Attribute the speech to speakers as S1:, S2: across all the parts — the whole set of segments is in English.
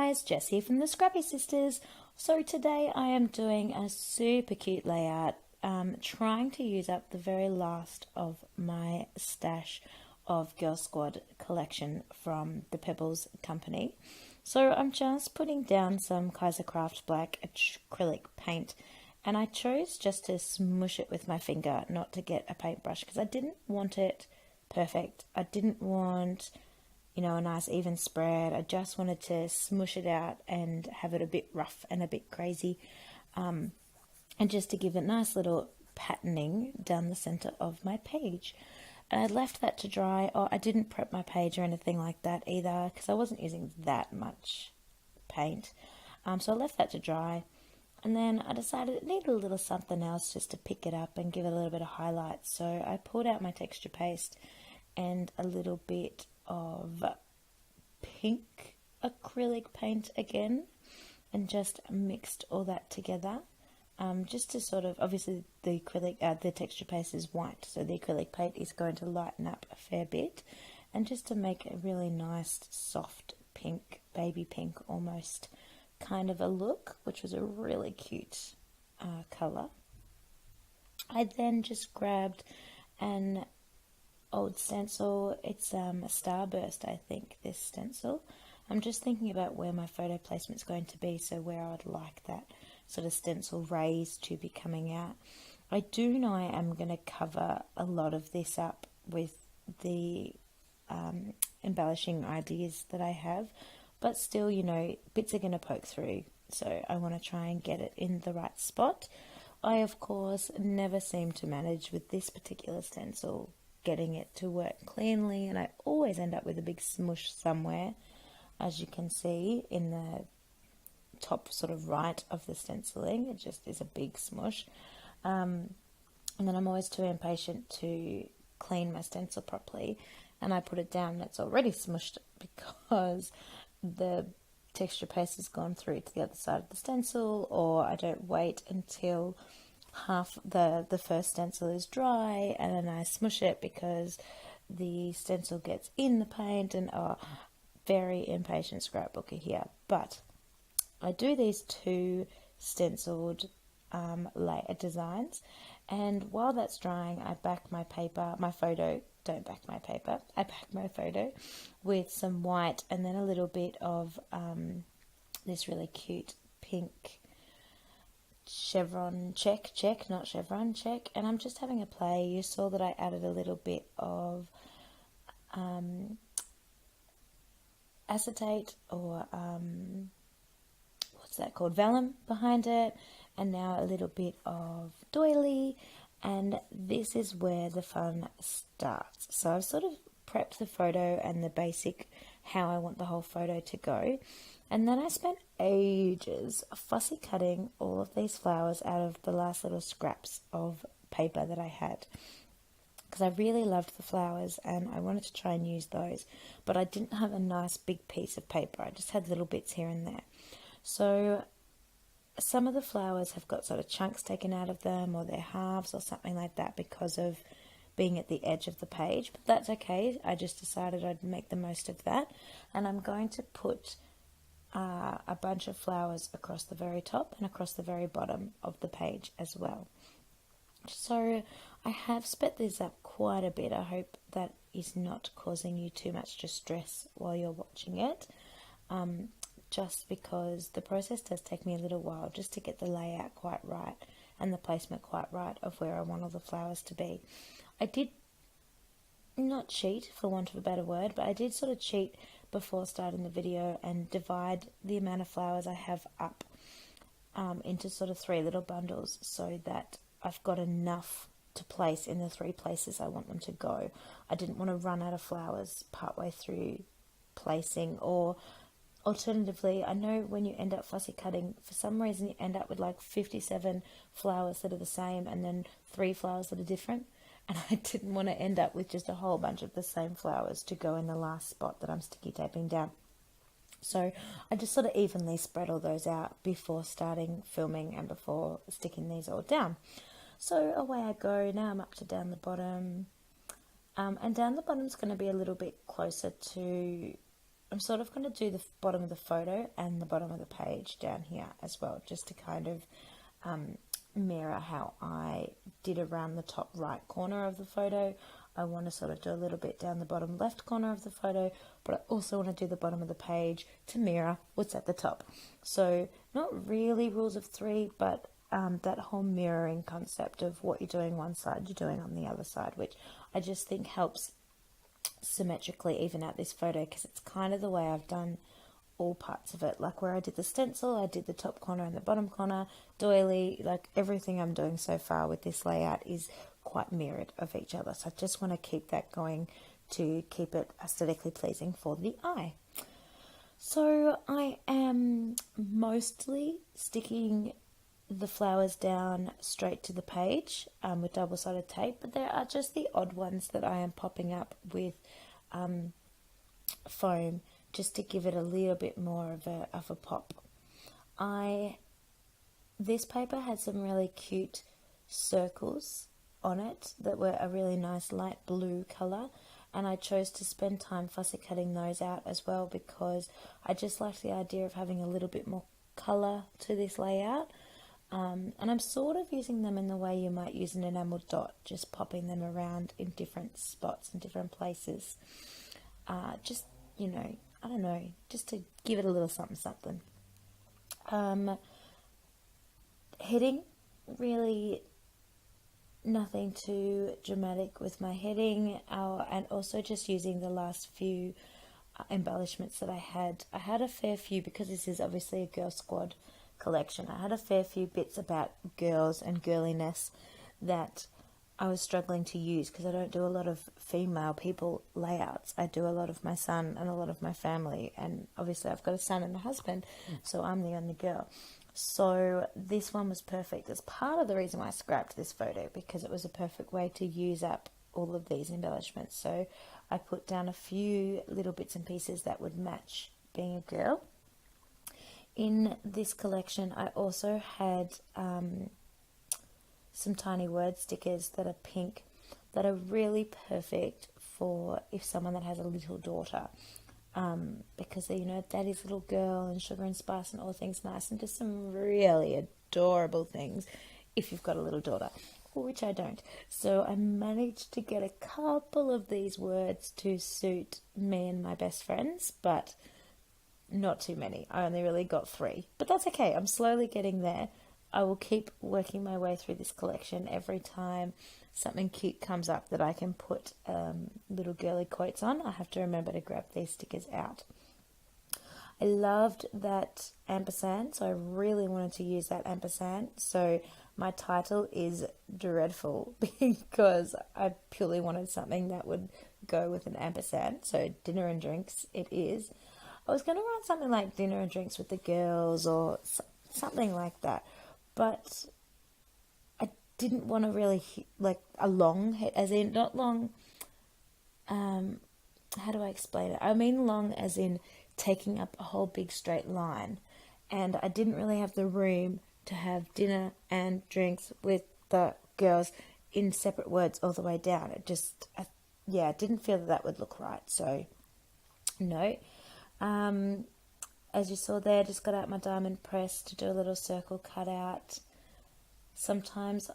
S1: guys, Jess here from the Scrappy Sisters. So today I am doing a super cute layout, trying to use up the very last of my stash of Girl Squad collection from the Pebbles company. So I'm just putting down some Kaisercraft black acrylic paint, and I chose just to smush it with my finger, not to get a paintbrush, because I didn't want it perfect. I didn't want a nice even spread. I just wanted to smush it out and have it a bit rough and a bit crazy, and just to give a nice little patterning down the center of my page. And I left that to dry. I didn't prep my page or anything like that either, because I wasn't using that much paint. So I left that to dry, and then I decided it needed a little something else just to pick it up and give it a little bit of highlight. So I pulled out my texture paste and a little bit of pink acrylic paint again, and just mixed all that together, just to sort of, obviously the texture paste is white, so the acrylic paint is going to lighten up a fair bit, and just to make a really nice soft pink, baby pink almost kind of a look, which was a really cute colour. I then just grabbed an old stencil. It's a Starburst, I think, this stencil. I'm just thinking about where my photo placement's going to be, so where I would like that sort of stencil rays to be coming out. I do know I am going to cover a lot of this up with the embellishing ideas that I have, but still, bits are going to poke through, so I want to try and get it in the right spot. I, of course, never seem to manage with this particular stencil getting it to work cleanly, and I always end up with a big smush somewhere, as you can see in the top sort of right of the stenciling. It just is a big smush, and then I'm always too impatient to clean my stencil properly, and I put it down and it's already smushed because the texture paste has gone through to the other side of the stencil, or I don't wait until half the first stencil is dry and then I smush it because the stencil gets in the paint, and very impatient scrapbooker here. But I do these two stenciled layer designs, and while that's drying I back my photo with some white, and then a little bit of this really cute pink chevron check, and I'm just having a play. You saw that I added a little bit of acetate, or what's that called, vellum behind it, and now a little bit of doily, and this is where the fun starts. So I've sort of prepped the photo and the basic how I want the whole photo to go, and then I spent ages fussy cutting all of these flowers out of the last little scraps of paper that I had, because I really loved the flowers and I wanted to try and use those, but I didn't have a nice big piece of paper. I just had little bits here and there. So some of the flowers have got sort of chunks taken out of them, or they're halves or something like that, because of being at the edge of the page, but that's okay. I just decided I'd make the most of that, and I'm going to put a bunch of flowers across the very top and across the very bottom of the page as well. So I have sped this up quite a bit. I hope that is not causing you too much distress while you're watching it, just because the process does take me a little while just to get the layout quite right and the placement quite right of where I want all the flowers to be. I did not cheat, for want of a better word, but I did sort of cheat before starting the video and divide the amount of flowers I have up into sort of 3 little bundles, so that I've got enough to place in the 3 places I want them to go. I didn't want to run out of flowers partway through placing, or alternatively, I know when you end up fussy cutting, for some reason you end up with like 57 flowers that are the same and then 3 flowers that are different. And I didn't want to end up with just a whole bunch of the same flowers to go in the last spot that I'm sticky taping down. So I just sort of evenly spread all those out before starting filming and before sticking these all down. So away I go. Now I'm up to down the bottom. And down the bottom is going to be a little bit closer to I'm sort of going to do the bottom of the photo and the bottom of the page down here as well, just to kind of mirror how I did around the top right corner of the photo. I want to sort of do a little bit down the bottom left corner of the photo, but I also want to do the bottom of the page to mirror what's at the top. So not really rules of three, but that whole mirroring concept of what you're doing one side, you're doing on the other side, which I just think helps symmetrically even out this photo, because it's kind of the way I've done all parts of it. Like where I did the stencil, I did the top corner and the bottom corner, doily, like everything I'm doing so far with this layout is quite mirrored of each other. So I just want to keep that going to keep it aesthetically pleasing for the eye. So I am mostly sticking the flowers down straight to the page with double-sided tape, but there are just the odd ones that I am popping up with foam just to give it a little bit more of a pop. This paper had some really cute circles on it that were a really nice light blue colour, and I chose to spend time fussy cutting those out as well, because I just liked the idea of having a little bit more colour to this layout. And I'm sort of using them in the way you might use an enamel dot, just popping them around in different spots and different places. Just, you know, I don't know, just to give it a little something something. Heading, really nothing too dramatic with my heading, and also just using the last few embellishments that I had. I had a fair few, because this is obviously a Girl Squad collection. I had a fair few bits about girls and girliness that I was struggling to use, because I don't do a lot of female people layouts. I do a lot of my son and a lot of my family, and obviously I've got a son and a husband, so I'm the only girl. So this one was perfect. It's part of the reason why I scrapped this photo, because it was a perfect way to use up all of these embellishments. So I put down a few little bits and pieces that would match being a girl. In this collection, I also had some tiny word stickers that are pink, that are really perfect for if someone that has a little daughter, because you know, daddy's little girl and sugar and spice and all things nice, and just some really adorable things if you've got a little daughter, which I don't. So I managed to get a couple of these words to suit me and my best friends, but not too many. I only really got 3, but that's okay. I'm slowly getting there. I will keep working my way through this collection. Every time something cute comes up that I can put little girly quotes on, I have to remember to grab these stickers out. I loved that ampersand, so I really wanted to use that ampersand. So my title is Dreadful, because I purely wanted something that would go with an ampersand. So dinner and drinks it is. I was going to write something like dinner and drinks with the girls, or something like that, but I didn't want to really like a long, as in not long, how do I explain it? I mean long as in taking up a whole big straight line, and I didn't really have the room to have dinner and drinks with the girls in separate words all the way down. It just, I didn't feel that would look right, so no. As you saw there, just got out my diamond press to do a little circle cutout. Sometimes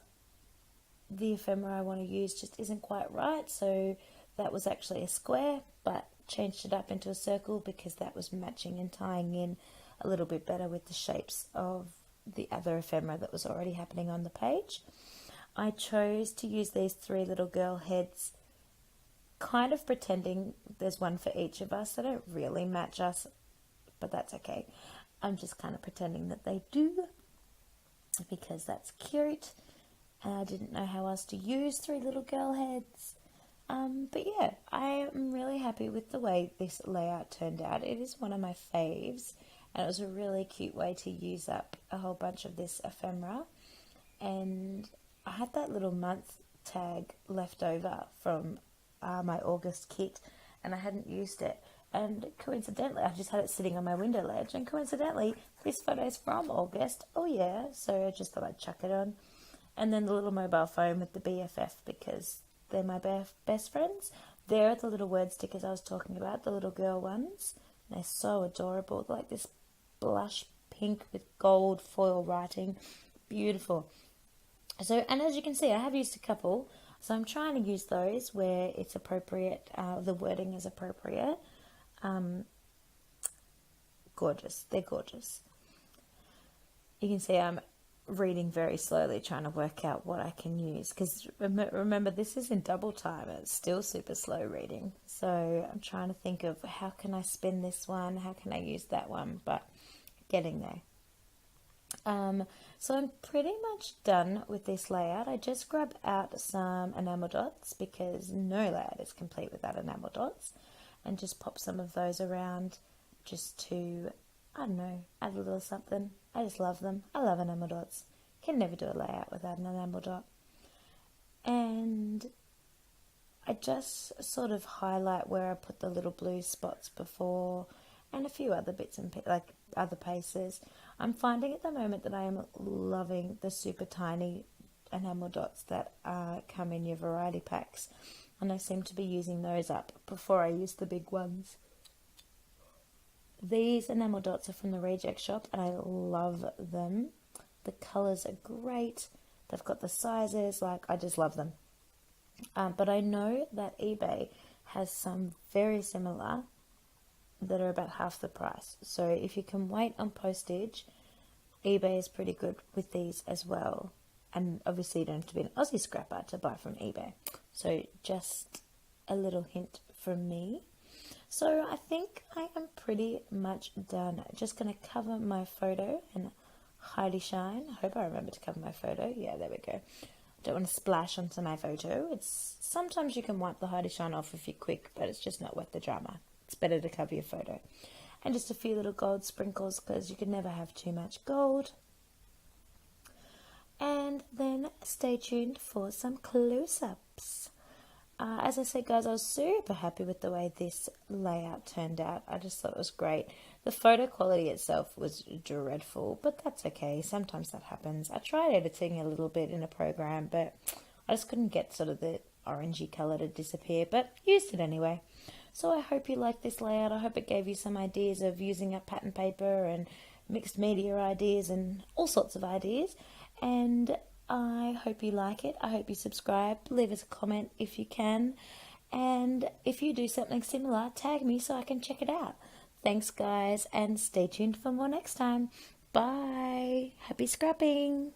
S1: the ephemera I want to use just isn't quite right, so that was actually a square, but changed it up into a circle because that was matching and tying in a little bit better with the shapes of the other ephemera that was already happening on the page. I chose to use these 3 little girl heads, kind of pretending there's one for each of us. They don't really match us, but that's okay. I'm just kind of pretending that they do, because that's cute, and I didn't know how else to use 3 little girl heads. But yeah, I am really happy with the way this layout turned out. It is one of my faves, and it was a really cute way to use up a whole bunch of this ephemera. And I had that little month tag left over from my August kit, and I hadn't used it, and coincidentally I just had it sitting on my window ledge, and coincidentally this photo is from August. Oh yeah, so I just thought I'd chuck it on. And then the little mobile phone with the BFF, because they're my best friends. There are the little word stickers I was talking about, the little girl ones They're so adorable. They're like this blush pink with gold foil writing. Beautiful. So, and as you can see, I have used a couple. So I'm trying to use those where it's appropriate, the wording is appropriate. Gorgeous. They're gorgeous. You can see I'm reading very slowly, trying to work out what I can use, because remember, this is in double time. It's still super slow reading, so I'm trying to think of how can I spin this one, how can I use that one, but getting there. So I'm pretty much done with this layout. I just grabbed out some enamel dots because no layout is complete without enamel dots, and just pop some of those around just to, I don't know, add a little something. I just love them. I love enamel dots. Can never do a layout without an enamel dot. And I just sort of highlight where I put the little blue spots before, and a few other bits and like other places. I'm finding at the moment that I am loving the super tiny enamel dots that come in your variety packs, and I seem to be using those up before I use the big ones. These enamel dots are from the Reject Shop, and I love them. The colours are great. They've got the sizes, like, I just love them. But I know that eBay has some very similar that are about half the price. So if you can wait on postage, eBay is pretty good with these as well. And obviously you don't have to be an Aussie scrapper to buy from eBay. So just a little hint from me. So I think I am pretty much done. Just going to cover my photo and hidey shine. I hope I remember to cover my photo. Yeah, there we go. Don't want to splash onto my photo. It's sometimes you can wipe the hidey shine off if you're quick, but it's just not worth the drama. It's better to cover your photo. And just a few little gold sprinkles, because you can never have too much gold. And then stay tuned for some close-ups. As I said, guys, I was super happy with the way this layout turned out. I just thought it was great. The photo quality itself was dreadful, but that's okay. Sometimes that happens. I tried editing a little bit in a program, but I just couldn't get sort of the orangey colour to disappear, but used it anyway. So I hope you like this layout. I hope it gave you some ideas of using up pattern paper and mixed media ideas and all sorts of ideas. And I hope you like it. I hope you subscribe. Leave us a comment if you can. And if you do something similar, tag me so I can check it out. Thanks, guys, and stay tuned for more next time. Bye. Happy scrapping.